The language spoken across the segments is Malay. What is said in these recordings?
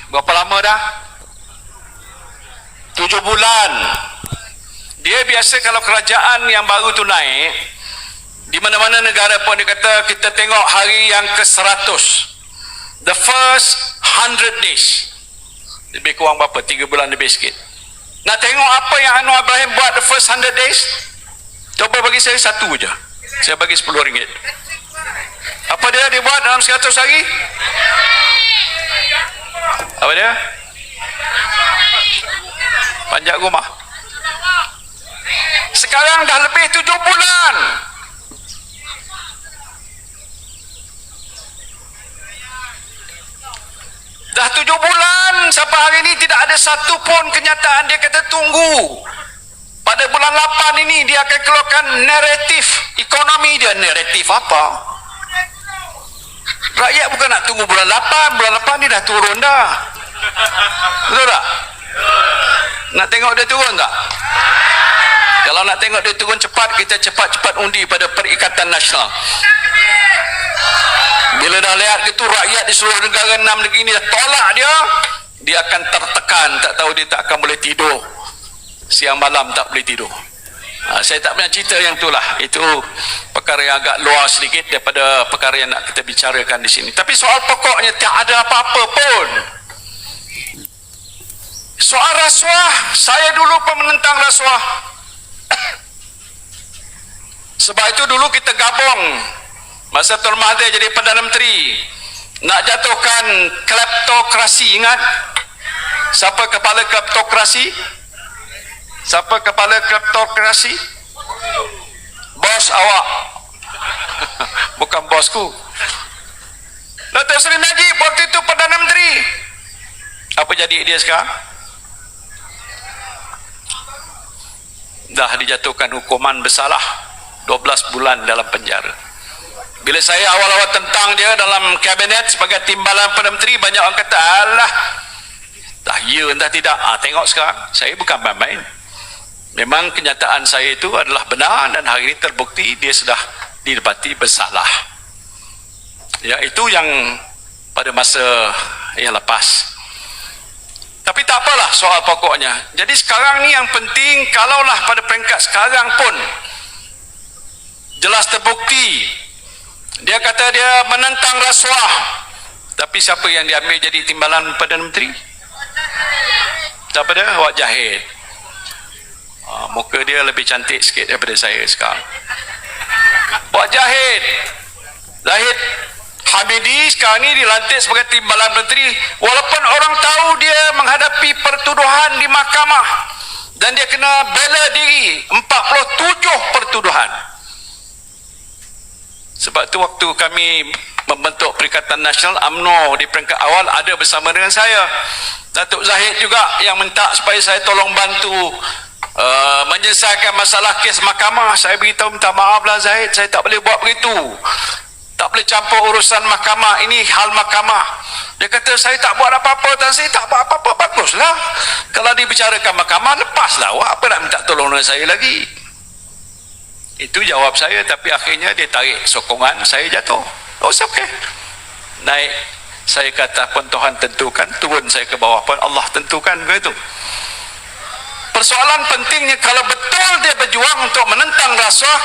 Berapa lama dah? 7 bulan. Dia biasa kalau kerajaan yang baru tu naik, di mana-mana negara pun dia kata kita tengok hari yang ke-100, the first 100 days. Lebih kurang berapa? 3 bulan lebih sikit. Nak tengok apa yang Anwar Ibrahim buat the first 100 days? Coba bagi saya satu je. Saya bagi RM10. Apa dia buat dalam 100 hari? Apa dia? Panjat rumah. Sekarang dah lebih 7 bulan. Dah 7 bulan sampai hari ini tidak ada satu pun kenyataan. Dia kata tunggu. Pada bulan 8 ini dia akan keluarkan naratif ekonomi dia. Naratif apa? Rakyat bukan nak tunggu bulan 8. Bulan 8 dia dah turun dah. Betul tak? Nak tengok dia turun tak? Kalau nak tengok dia turun cepat, kita cepat-cepat undi pada Perikatan Nasional. Bila dah lihat gitu rakyat di seluruh negara 6 negeri ni dah tolak dia akan tertekan, tak tahu dia tak akan boleh tidur. Siang malam tak boleh tidur. Saya tak pernah cerita yang itulah. Itu perkara yang agak luar sedikit daripada perkara yang nak kita bicarakan di sini. Tapi soal pokoknya tak ada apa-apa pun. Soal rasuah, saya dulu pun menentang rasuah. Sebab itu dulu kita gabung masa Tun Mahathir jadi Perdana Menteri, nak jatuhkan kleptokrasi. Ingat siapa kepala kleptokrasi? Siapa kepala kleptokrasi? Bos awak. Bukan bosku. Datuk Seri Najib waktu itu Perdana Menteri. Apa jadi dia sekarang? Dah dijatuhkan hukuman bersalah 12 bulan dalam penjara. Bila saya awal-awal tentang dia dalam kabinet sebagai timbalan Perdana Menteri, banyak orang kata alah dah ya entah tidak. Tengok sekarang saya bukan main-main. Memang kenyataan saya itu adalah benar dan hari ini terbukti dia sudah didapati bersalah. Ya, itu yang pada masa yang lepas. Tapi tak apalah soal pokoknya. Jadi sekarang ni yang penting, kalaulah pada peringkat sekarang pun jelas terbukti dia kata dia menentang rasuah, tapi siapa yang diambil jadi timbalan Perdana Menteri? Siapa dia? Wak Zahid. Muka dia lebih cantik sikit daripada saya sekarang. Wak Zahid Hamidi sekarang ni dilantik sebagai timbalan menteri, walaupun orang tahu dia menghadapi pertuduhan di mahkamah dan dia kena bela diri 47 pertuduhan. Sebab tu waktu kami membentuk Perikatan Nasional, UMNO di peringkat awal ada bersama dengan saya. Datuk Zahid juga yang minta supaya saya tolong bantu menyelesaikan masalah kes mahkamah. Saya beritahu, minta maaflah Zahid, saya tak boleh buat begitu, tak boleh campur urusan mahkamah, ini hal mahkamah. Dia kata saya tak buat apa-apa, dan saya tak buat apa-apa. Baguslah, kalau dibicarakan mahkamah, lepaslah awak, apa nak minta tolong dengan saya lagi. Itu jawab saya. Tapi akhirnya dia tarik sokongan, saya jatuh. Oh, okay, naik saya ke atas pun Tuhan tentukan, turun saya ke bawah pun Allah tentukan. Begitu. Persoalan pentingnya, kalau betul dia berjuang untuk menentang rasuah,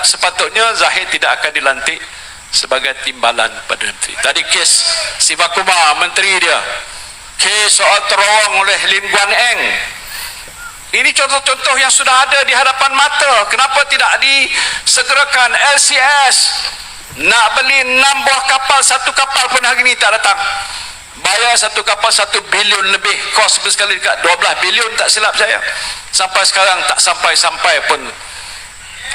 sepatutnya Zahid tidak akan dilantik sebagai timbalan Perdana Menteri. Tadi kes Sivakumar, menteri dia, kes soal terowong oleh Lim Guan Eng, ini contoh-contoh yang sudah ada di hadapan mata. Kenapa tidak disegerakan? LCS nak beli 6 buah kapal, satu kapal pun hari ini tak datang. Bayar satu kapal 1 bilion lebih, kos sekali dekat 12 bilion tak silap saya. Sampai sekarang tak sampai-sampai pun.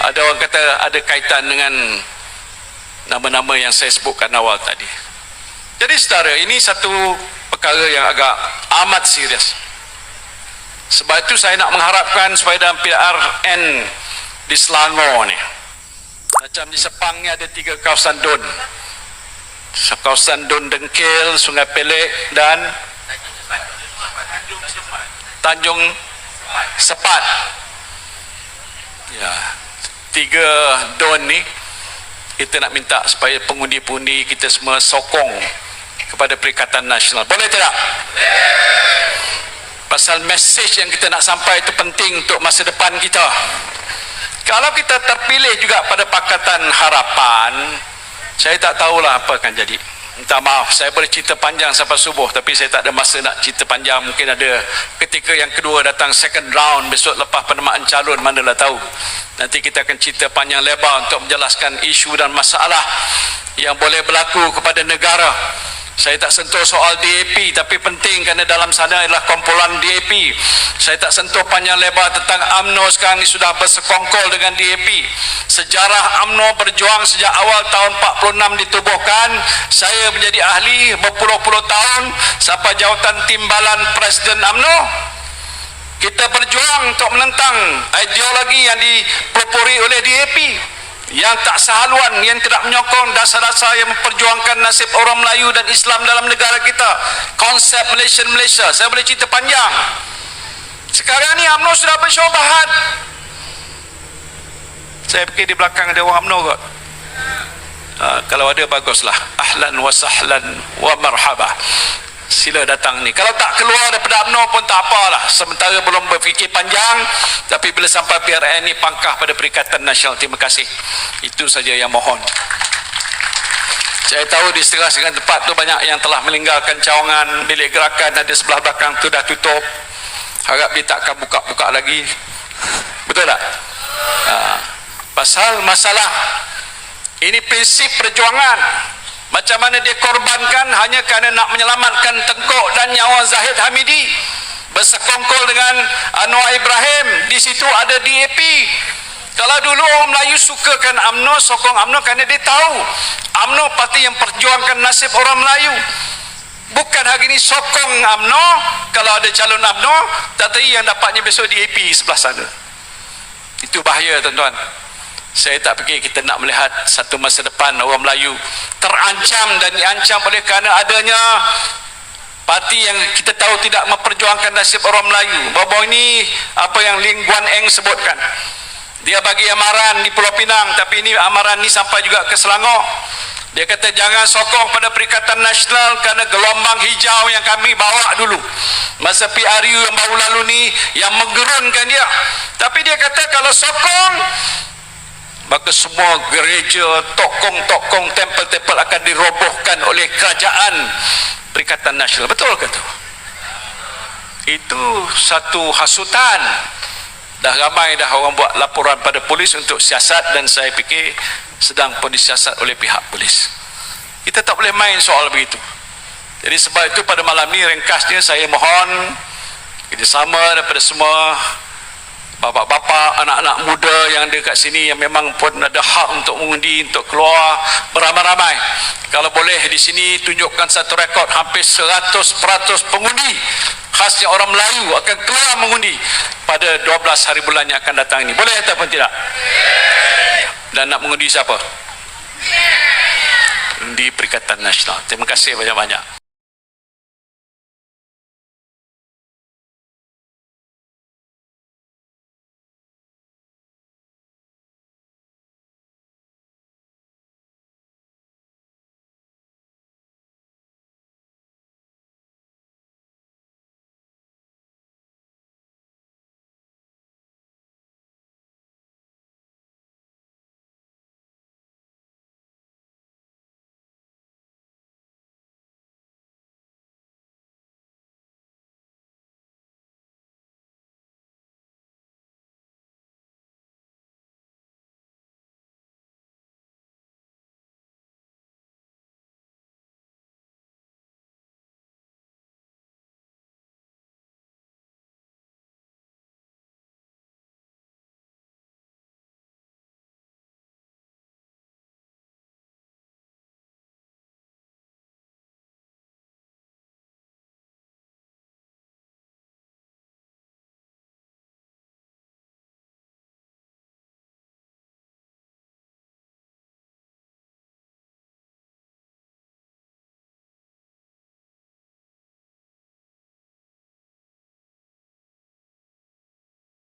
Ada orang kata ada kaitan dengan nama-nama yang saya sebutkan awal tadi. Jadi saudara, ini satu perkara yang agak amat serius. Sebab itu saya nak mengharapkan supaya dalam PRN di Selangor ni, macam di Sepang ni ada 3 kawasan DUN. Kawasan DUN Dengkil, Sungai Pelek dan Tanjung Sepat. Ya, 3 DUN ni kita nak minta supaya pengundi-pengundi kita semua sokong kepada Perikatan Nasional. Boleh tidak? Pasal mesej yang kita nak sampai itu penting untuk masa depan kita. Kalau kita terpilih juga pada Pakatan Harapan, saya tak tahulah apa akan jadi. Minta maaf, saya boleh cerita panjang sampai subuh, tapi saya tak ada masa nak cerita panjang. Mungkin ada ketika yang kedua datang second round besok lepas penamaan calon, manalah tahu. Nanti kita akan cerita panjang lebar untuk menjelaskan isu dan masalah yang boleh berlaku kepada negara. Saya tak sentuh soal DAP, tapi penting kerana dalam sana adalah kumpulan DAP. Saya tak sentuh panjang lebar tentang UMNO sekarang ni sudah bersekongkol dengan DAP. Sejarah UMNO berjuang sejak awal tahun 46 ditubuhkan. Saya menjadi ahli berpuluh-puluh tahun sampai jawatan timbalan Presiden UMNO. Kita berjuang untuk menentang ideologi yang dipelopori oleh DAP, yang tak sehaluan, yang tidak menyokong dasar-dasar yang memperjuangkan nasib orang Melayu dan Islam dalam negara kita. Konsep Malaysia. Saya boleh cerita panjang. Sekarang ni UMNO sudah bersyubahat. Saya fikir di belakang ada orang UMNO kot. Kalau ada baguslah. Ahlan wa sahlan wa marhaba. Sila datang ni. Kalau tak keluar daripada UMNO pun tak apalah. Sementara belum berfikir panjang, tapi bila sampai PRN ni pangkah pada Perikatan Nasional. Terima kasih. Itu saja yang mohon. Saya tahu di setengah-setengah tempat tu banyak yang telah meninggalkan cawangan. Bilik gerakan ada sebelah belakang tu dah tutup. Harap dia tak akan buka-buka lagi. Betul tak? Pasal masalah ini prinsip perjuangan. Macam mana dia korbankan hanya kerana nak menyelamatkan Tengkuk dan nyawa Zahid Hamidi, bersekongkol dengan Anwar Ibrahim. Di situ ada DAP. Kalau dulu orang Melayu sukakan UMNO, sokong UMNO kerana dia tahu UMNO parti yang perjuangkan nasib orang Melayu. Bukan hari ini sokong UMNO, kalau ada calon UMNO, tapi yang dapatnya besok DAP sebelah sana. Itu bahaya, tuan-tuan. Saya tak fikir kita nak melihat satu masa depan orang Melayu terancam dan diancam oleh kerana adanya parti yang kita tahu tidak memperjuangkan nasib orang Melayu. Baru ini apa yang Ling Guan Eng sebutkan, dia bagi amaran di Pulau Pinang, tapi ini amaran ni sampai juga ke Selangor. Dia kata jangan sokong pada Perikatan Nasional kerana gelombang hijau yang kami bawa dulu masa PRU yang baru lalu ni yang menggerunkan dia. Tapi dia kata kalau sokong, maka semua gereja, tokong-tokong, tempel-tempel akan dirobohkan oleh kerajaan Perikatan Nasional. Betul ke tu? Itu satu hasutan. Dah ramai dah orang buat laporan pada polis untuk siasat, dan saya fikir sedang pun disiasat oleh pihak polis. Kita tak boleh main soal begitu. Jadi sebab itu pada malam ni ringkasnya saya mohon kerjasama daripada semua bapa-bapa, anak-anak muda yang ada kat sini yang memang pun ada hak untuk mengundi, untuk keluar beramai-ramai. Kalau boleh di sini tunjukkan satu rekod hampir 100% pengundi khasnya orang Melayu akan keluar mengundi pada 12 hari bulan yang akan datang ini. Boleh ataupun tidak? Dan nak mengundi siapa? Undi Perikatan Nasional. Terima kasih banyak-banyak.